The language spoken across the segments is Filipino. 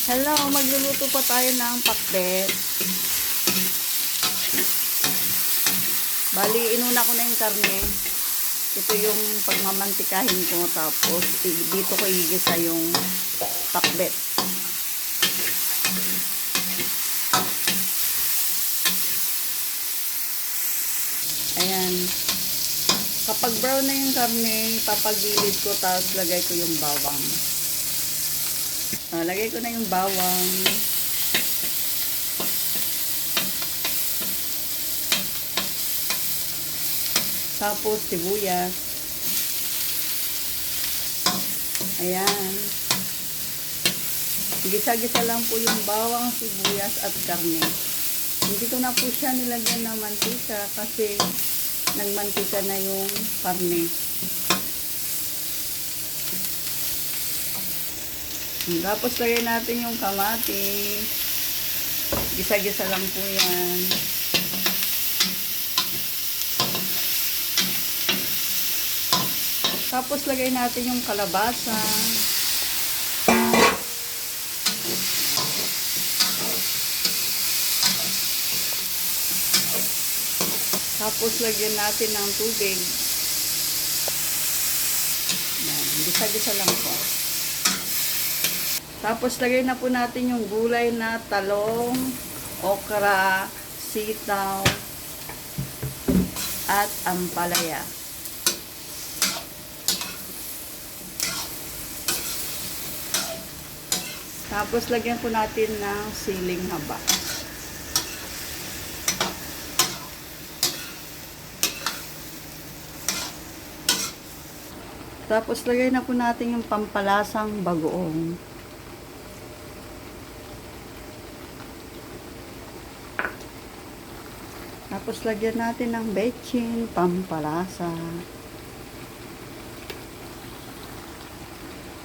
Hello, magluluto pa tayo ng pakbet. Bali, inuna ko na yung karne. Ito yung pagmamantikahin ko. Tapos, dito ko igisa yung pakbet. Ayan. Kapag brown na yung karne, papagilid ko, tapos lagay ko yung bawang. Lagay ko na yung bawang. Tapos sibuyas. Ayan. Gisa-gisa lang po yung bawang, sibuyas at karne. Hindi ko na po siya nilagyan ng mantika kasi nagmantika na yung karne. Tapos lagay natin yung kamatis. Gisa-gisa lang po yan. Tapos lagay natin yung kalabasa. Tapos lagyan natin ng tubig. Gisa-gisa lang po. Tapos lagay na po natin yung gulay na talong, okra, sitaw, at ampalaya. Tapos lagyan po natin ng siling haba. Tapos lagay na po natin yung pampalasang bagoong. Tapos lagyan natin ng bechin, pampalasa.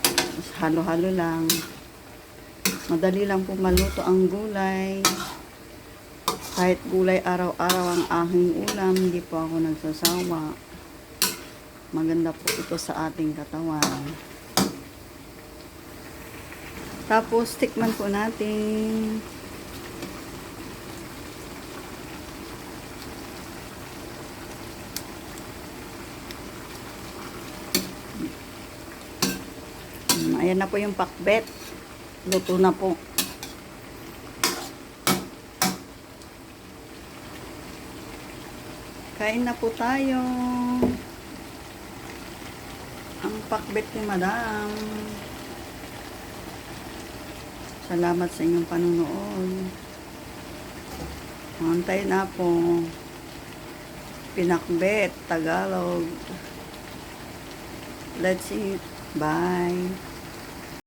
Tapos halo-halo lang. Madali lang po maluto ang gulay. Kahit gulay araw-araw ang aking ulam, hindi po ako nagsasawa. Maganda po ito sa ating katawan. Tapos tikman po natin. Ayan na po yung pakbet. Luto na po. Kain na po tayo. Ang pakbet ni Madam. Salamat sa inyong panunood. Antay na po. Pinakbet, Tagalog. Let's eat. Bye.